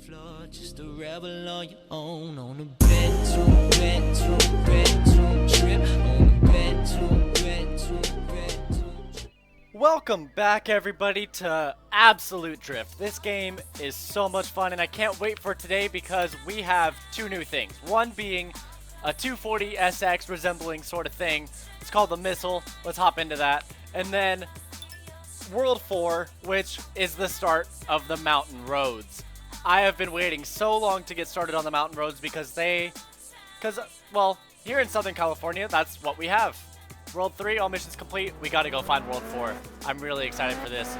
floor, just a rebel on your own. On a bedroom trip. On a bedroom trip. Welcome back, everybody, to Absolute Drift. This game is so much fun, and I can't wait for today because we have two new things. One being a 240 SX resembling sort of thing. It's called the Missile. Let's hop into that. And then World 4, which is the start of the mountain roads. I have been waiting so long to get started on the mountain roads because well, here in Southern California, that's what we have. World 3, all missions complete. We gotta go find World 4. I'm really excited for this.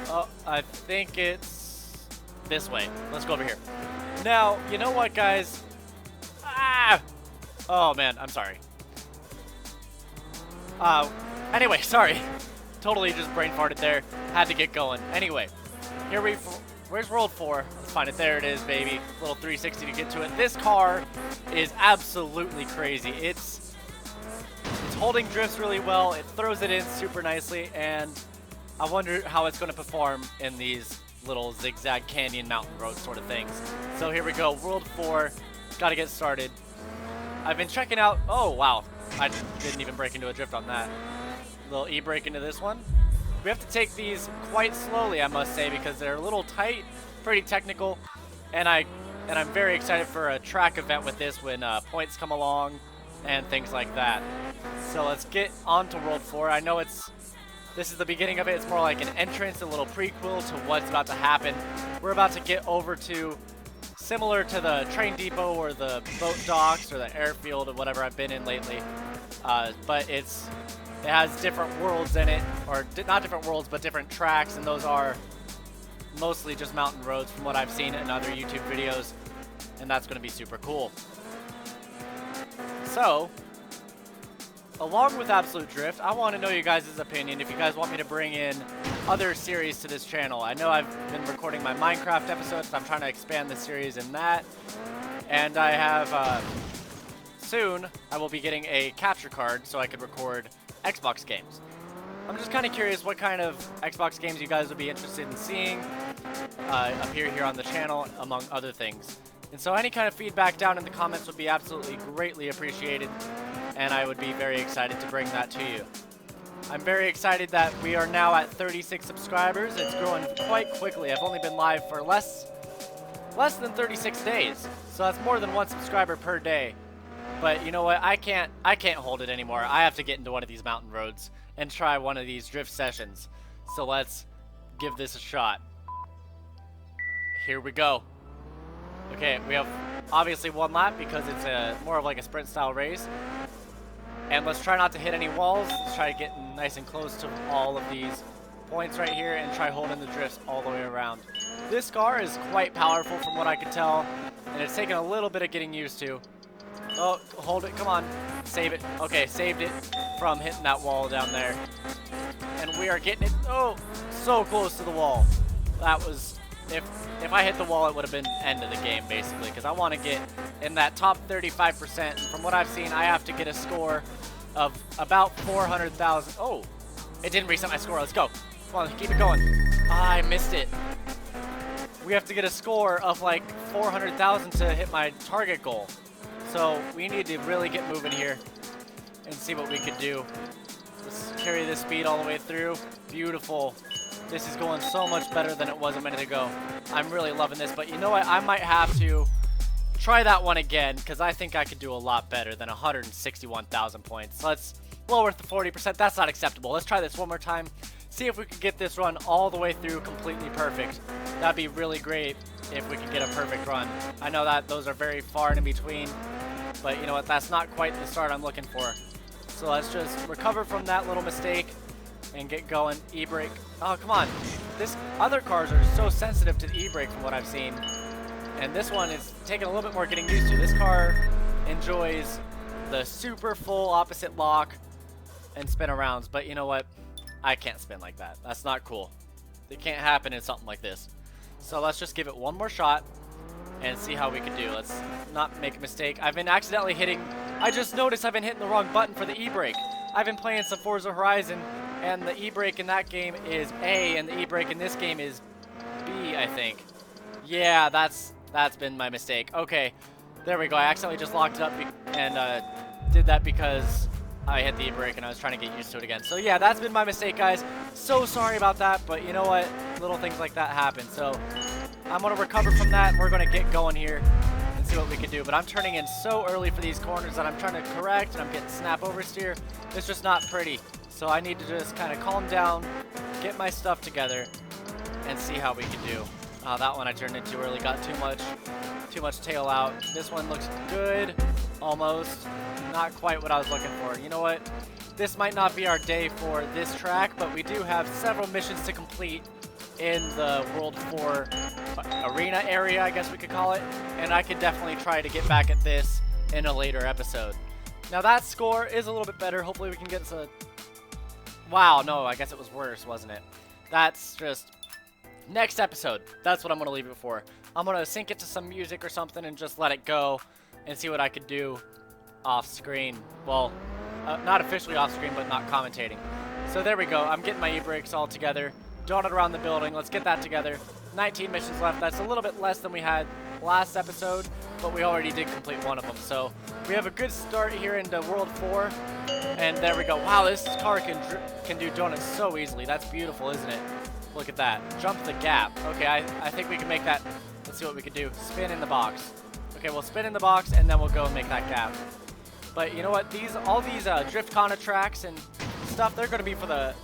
Oh, I think it's this way. Let's go over here. Now, you know what, guys? Oh, man, I'm sorry. Anyway, sorry. Totally just brain farted there. Had to get going. Anyway, where's World 4? Let's find it. There it is, baby. Little 360 to get to it. This car is absolutely crazy. It's holding drifts really well. It throws it in super nicely, and I wonder how it's going to perform in these little zigzag canyon mountain road sort of things. So here we go. World 4. Got to get started. I've been checking out. Oh, wow. I didn't even break into a drift on that. Little e-brake into this one. We have to take these quite slowly, I must say, because they're a little tight, pretty technical, and I'm very excited for a track event with this when points come along and things like that. So let's get on to World 4. I know this is the beginning of it. It's more like an entrance, a little prequel to what's about to happen. We're about to get over to similar to the train depot or the boat docks or the airfield or whatever I've been in lately, but it has different worlds in it, or not different worlds, but different tracks, and those are mostly just mountain roads from what I've seen in other YouTube videos, and that's going to be super cool. So, along with Absolute Drift, I want to know you guys' opinion if you guys want me to bring in other series to this channel. I know I've been recording my Minecraft episodes, so I'm trying to expand the series in that, and I have, soon, I will be getting a capture card so I could record Xbox games. I'm just kind of curious what kind of Xbox games you guys would be interested in seeing appear here on the channel, among other things. And so any kind of feedback down in the comments would be absolutely greatly appreciated, and I would be very excited to bring that to you. I'm very excited that we are now at 36 subscribers. It's growing quite quickly. I've only been live for less than 36 days, so that's more than one subscriber per day. But you know what? I can't hold it anymore. I have to get into one of these mountain roads and try one of these drift sessions. So let's give this a shot. Here we go. Okay, we have obviously one lap because it's more of like a sprint style race. And let's try not to hit any walls. Let's try to get nice and close to all of these points right here and try holding the drifts all the way around. This car is quite powerful from what I can tell, and it's taken a little bit of getting used to. Oh, hold it, come on. Save it. Okay, saved it from hitting that wall down there. And we are getting it, oh, so close to the wall. That was, if I hit the wall, it would have been end of the game, basically, because I want to get in that top 35%. And from what I've seen, I have to get a score of about 400,000. Oh, it didn't reset my score. Let's go. Come on, keep it going. I missed it. We have to get a score of like 400,000 to hit my target goal. So we need to really get moving here and see what we could do. Let's carry this speed all the way through. Beautiful. This is going so much better than it was a minute ago. I'm really loving this, but you know what? I might have to try that one again because I think I could do a lot better than 161,000 points. Let's lower the 40%. That's not acceptable. Let's try this one more time. See if we can get this run all the way through completely perfect. That'd be really great if we could get a perfect run. I know that those are very far in between, but you know what? That's not quite the start I'm looking for. So let's just recover from that little mistake and get going. E-brake. Oh, come on. Other cars are so sensitive to the e-brake from what I've seen. And this one is taking a little bit more getting used to. This car enjoys the super full opposite lock and spin arounds. But you know what? I can't spin like that. That's not cool. It can't happen in something like this. So let's just give it one more shot and see how we can do. Let's not make a mistake. I've been accidentally hitting... I just noticed I've been hitting the wrong button for the e-brake. I've been playing some Forza Horizon, and the e-brake in that game is A, and the e-brake in this game is B, I think. Yeah, that's been my mistake. Okay, there we go. I accidentally just locked it up and did that because I hit the e-brake and I was trying to get used to it again. So yeah, that's been my mistake, guys. So sorry about that, but you know what? Little things like that happen. So I'm going to recover from that, and we're going to get going here and see what we can do. But I'm turning in so early for these corners that I'm trying to correct, and I'm getting snap oversteer. It's just not pretty. So I need to just kind of calm down, get my stuff together, and see how we can do. That one I turned in too early, got too much tail out. This one looks good, almost. Not quite what I was looking for. You know what? This might not be our day for this track, but we do have several missions to complete in the World 4 arena area, I guess we could call it. And I could definitely try to get back at this in a later episode. Now that score is a little bit better. Hopefully we can get some... Wow, no, I guess it was worse, wasn't it? That's just... Next episode, that's what I'm going to leave it for. I'm going to sync it to some music or something and just let it go and see what I could do off screen. Well, not officially off screen, but not commentating. So there we go. I'm getting my e-brakes all together. Donut around the building. Let's get that together. 19 missions left. That's a little bit less than we had last episode, but we already did complete one of them. So we have a good start here into World 4. And there we go. Wow, this car can do donuts so easily. That's beautiful, isn't it? Look at that. Jump the gap. Okay, I think we can make that. Let's see what we can do. Spin in the box. Okay, we'll spin in the box, and then we'll go and make that gap. But you know what? All these DriftCon tracks and stuff, they're going to be for the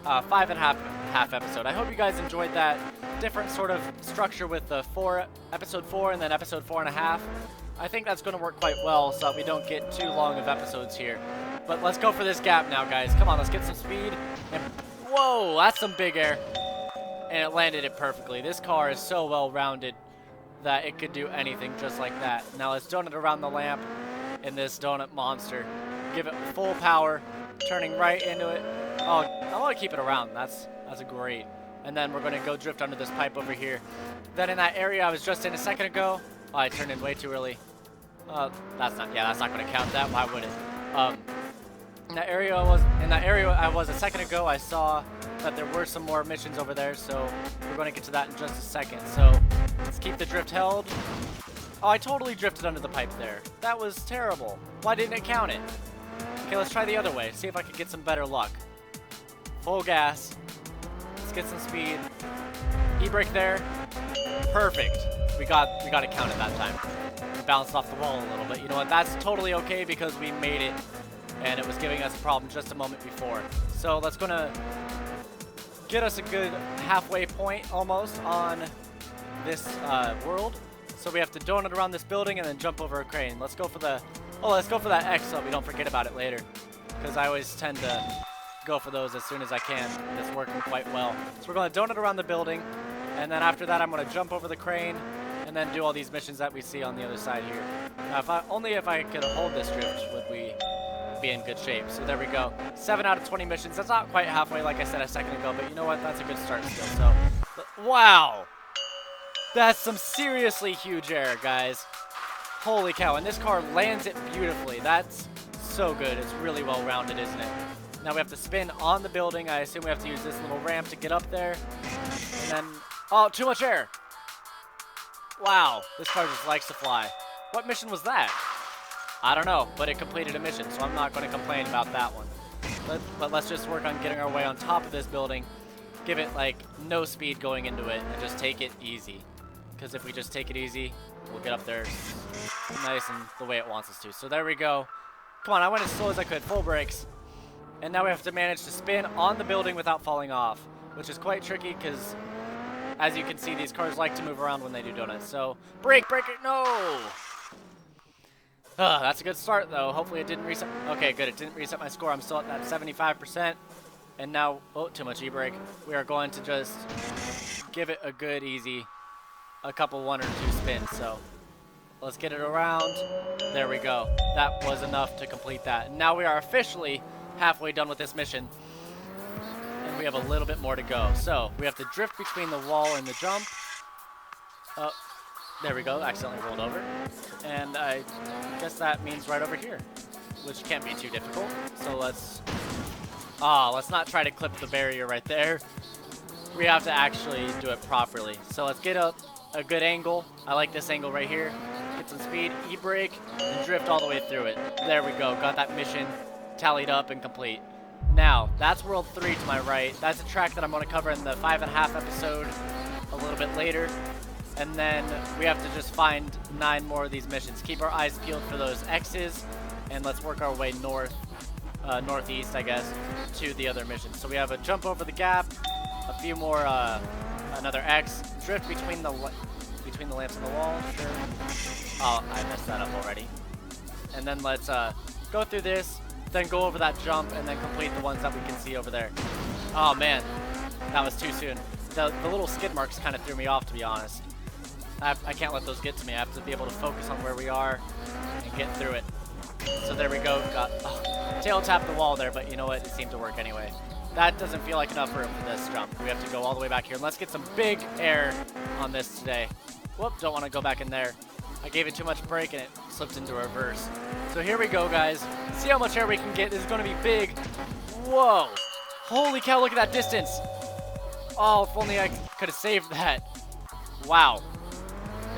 5.5 episode. I hope you guys enjoyed that different sort of structure with the episode 4 and then episode 4.5. I think that's going to work quite well so that we don't get too long of episodes here. But let's go for this gap now, guys. Come on, let's get some speed. And whoa, that's some big air. And it landed it perfectly. This car is so well-rounded that it could do anything just like that. Now let's donut around the lamp in this donut monster. Give it full power, turning right into it. Oh, I want to keep it around. That's a great. And then we're going to go drift under this pipe over here. Then in that area I was just in a second ago. Oh, I turned in way too early. That's not going to count that. Why would it? In that area I was a second ago, I saw that there were some more missions over there, so we're going to get to that in just a second. So let's keep the drift held. Oh, I totally drifted under the pipe there. That was terrible. Why didn't it count it? Okay, let's try the other way. See if I can get some better luck. Full gas. Let's get some speed. E-brake there. Perfect. We got it counted that time. It bounced off the wall a little bit. You know what? That's totally okay because we made it, and it was giving us a problem just a moment before. So let's gonna get us a good halfway point almost on this world. So we have to donut around this building and then jump over a crane. Let's go for that X so we don't forget about it later, because I always tend to go for those as soon as I can, and it's working quite well. So we're going to donut around the building, and then after that I'm going to jump over the crane and then do all these missions that we see on the other side here. Now, only if I could hold this drift would we be in good shape. So there we go. 7 out of 20 missions. That's not quite halfway like I said a second ago, but you know what? That's a good start still. So, wow! That's some seriously huge air, guys. Holy cow. And this car lands it beautifully. That's so good. It's really well rounded, isn't it? Now we have to spin on the building. I assume we have to use this little ramp to get up there. And then, oh, too much air. Wow, this car just likes to fly. What mission was that? I don't know, but it completed a mission, so I'm not going to complain about that one. But let's just work on getting our way on top of this building. Give it, like, no speed going into it, and just take it easy. Because if we just take it easy, we'll get up there nice and the way it wants us to. So there we go. Come on, I went as slow as I could. Full brakes. And now we have to manage to spin on the building without falling off, which is quite tricky because, as you can see, these cars like to move around when they do donuts. So, brake it, no! That's a good start, though. Hopefully it didn't reset. Okay, good. It didn't reset my score. I'm still at that 75%. And now, oh, too much e-brake. We are going to just give it a good, easy, a couple 1 or 2 spins. So, let's get it around. There we go. That was enough to complete that. And now we are officially halfway done with this mission. And we have a little bit more to go. So, we have to drift between the wall and the jump. Oh, there we go. Accidentally rolled over. And I guess that means right over here, which can't be too difficult. So let's not try to clip the barrier right there. We have to actually do it properly. So let's get up a good angle. I like this angle right here. Get some speed, e-brake, and drift all the way through it. There we go. Got that mission tallied up and complete. Now, that's World 3 to my right. That's a track that I'm going to cover in the 5.5 episode a little bit later. And then we have to just find 9 more of these missions. Keep our eyes peeled for those X's, and let's work our way northeast, I guess, to the other missions. So we have a jump over the gap, a few more, another X, drift between the lamps and the wall. Sure. Oh, I messed that up already. And then let's go through this, then go over that jump, and then complete the ones that we can see over there. Oh man, that was too soon. The little skid marks kind of threw me off, to be honest. I can't let those get to me. I have to be able to focus on where we are and get through it. So there we go. Got tail tap the wall there, but you know what? It seemed to work anyway. That doesn't feel like enough room for this jump. We have to go all the way back here. And let's get some big air on this today. Whoop, don't want to go back in there. I gave it too much brake and it slipped into reverse. So here we go, guys. See how much air we can get. This is going to be big. Whoa. Holy cow, look at that distance. Oh, if only I could have saved that. Wow.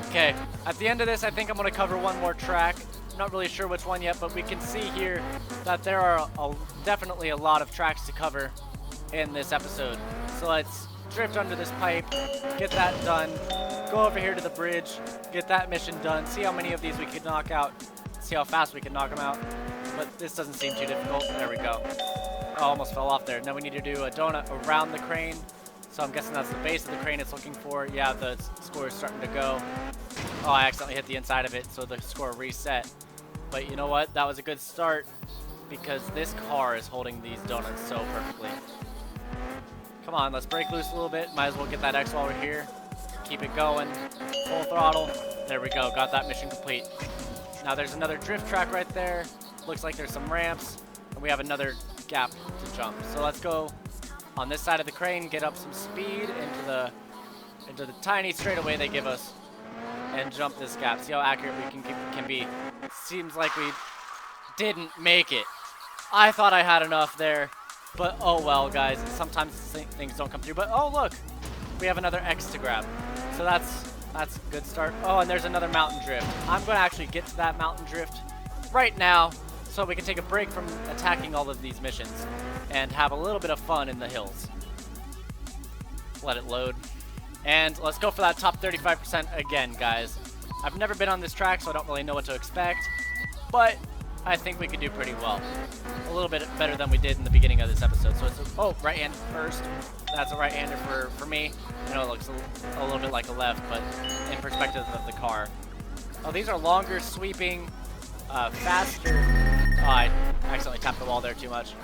Okay, at the end of this, I think I'm going to cover one more track. Not really sure which one yet, but we can see here that there are definitely a lot of tracks to cover in this episode. So let's drift under this pipe, get that done, go over here to the bridge, get that mission done, see how many of these we can knock out, see how fast we can knock them out. But this doesn't seem too difficult. There we go. Oh, almost fell off there. Now we need to do a donut around the crane. So I'm guessing that's the base of the crane it's looking for. Yeah, the score is starting to go. Oh, I accidentally hit the inside of it, so the score reset. But you know what? That was a good start because this car is holding these donuts so perfectly. Come on, let's break loose a little bit. Might as well get that X while we're here. Keep it going. Full throttle. There we go. Got that mission complete. Now there's another drift track right there. Looks like there's some ramps. And we have another gap to jump. So let's go on this side of the crane, get up some speed into the tiny straightaway they give us, and jump this gap. See how accurate we can be. Seems like we didn't make it. I thought I had enough there, but oh well, guys. Sometimes things don't come through. But oh look, we have another X to grab. So that's a good start. Oh, and there's another mountain drift. I'm going to actually get to that mountain drift right now, so we can take a break from attacking all of these missions and have a little bit of fun in the hills. Let it load. And let's go for that top 35% again, guys. I've never been on this track, so I don't really know what to expect, but I think we could do pretty well. A little bit better than we did in the beginning of this episode. So it's right hand first. That's a right-hander for me. I know it looks a little bit like a left, but in perspective of the car. Oh, these are longer, sweeping, faster. Oh, I accidentally tapped the wall there too much.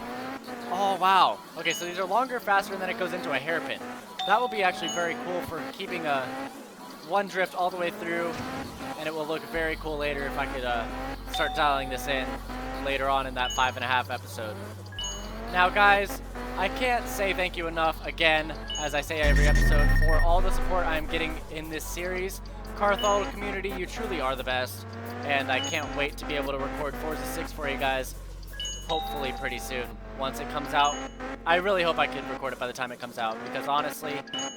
Oh, wow. Okay, so these are longer, faster, and then it goes into a hairpin. That will be actually very cool for keeping one drift all the way through, and it will look very cool later if I could start dialing this in later on in that 5.5 episode. Now, guys, I can't say thank you enough again, as I say every episode, for all the support I'm getting in this series. Car Throttle community, you truly are the best, and I can't wait to be able to record Forza 6 for you guys, hopefully pretty soon, once it comes out. I really hope I can record it by the time it comes out, because honestly,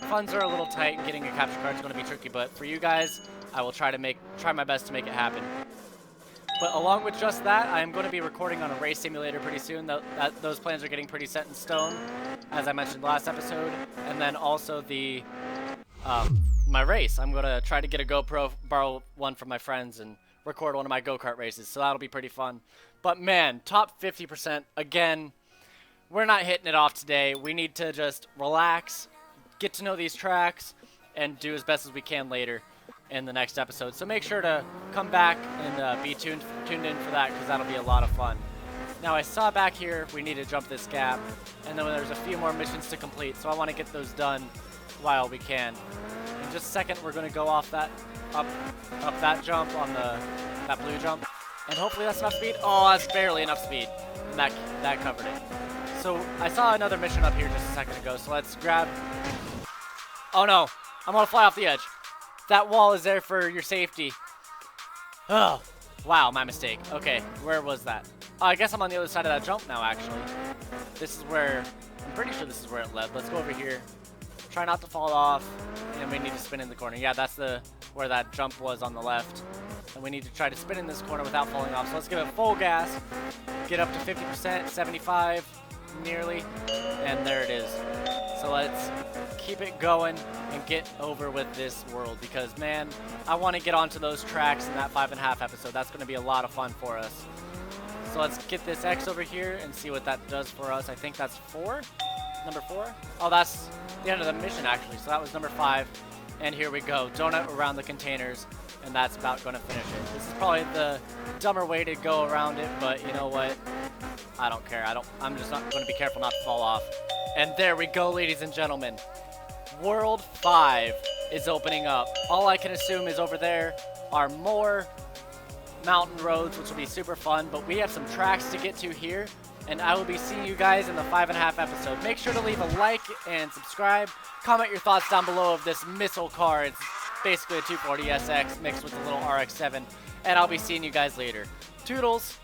funds are a little tight and getting a capture card is going to be tricky, but for you guys, I will try my best to make it happen. But along with just that, I'm going to be recording on a race simulator pretty soon. Those plans are getting pretty set in stone, as I mentioned last episode. And then also my race. I'm going to try to get a GoPro, borrow one from my friends, and record one of my go-kart races. So that'll be pretty fun. But man, top 50%, again, we're not hitting it off today. We need to just relax, get to know these tracks, and do as best as we can later in the next episode. So make sure to come back and be tuned in for that, because that'll be a lot of fun. Now, I saw back here we need to jump this gap, and then there's a few more missions to complete, so I want to get those done while we can. In just a second, we're going to go off that up that jump on that blue jump, and hopefully that's enough speed. Oh, that's barely enough speed, and that covered it. So I saw another mission up here just a second ago, so let's grab. Oh no, I'm going to fly off the edge. That wall is there for your safety. Oh, wow, my mistake. Okay, where was that? Oh, I guess I'm on the other side of that jump now, actually. This is where, I'm pretty sure this is where it led. Let's go over here. Try not to fall off, and and we need to spin in the corner. Yeah, that's where that jump was on the left. And we need to try to spin in this corner without falling off. So let's give it full gas, get up to 50%, 75, nearly, and there it is. So let's keep it going and get over with this world because, man, I want to get onto those tracks in that 5.5 episode. That's going to be a lot of fun for us. So let's get this X over here and see what that does for us. I think that's 4. Number 4? Oh, that's the end of the mission, actually. So that was number 5. And here we go. Donut around the containers. And that's about going to finish it. This is probably the dumber way to go around it, but you know what? I don't care. I'm just not going to be careful not to fall off. And there we go, ladies and gentlemen. World 5 is opening up. All I can assume is over there are more mountain roads, which will be super fun, but we have some tracks to get to here, and I will be seeing you guys in the 5.5 episode. Make sure to leave a like and subscribe. Comment your thoughts down below of this missile car. It's basically a 240SX mixed with a little RX-7, and I'll be seeing you guys later. Toodles!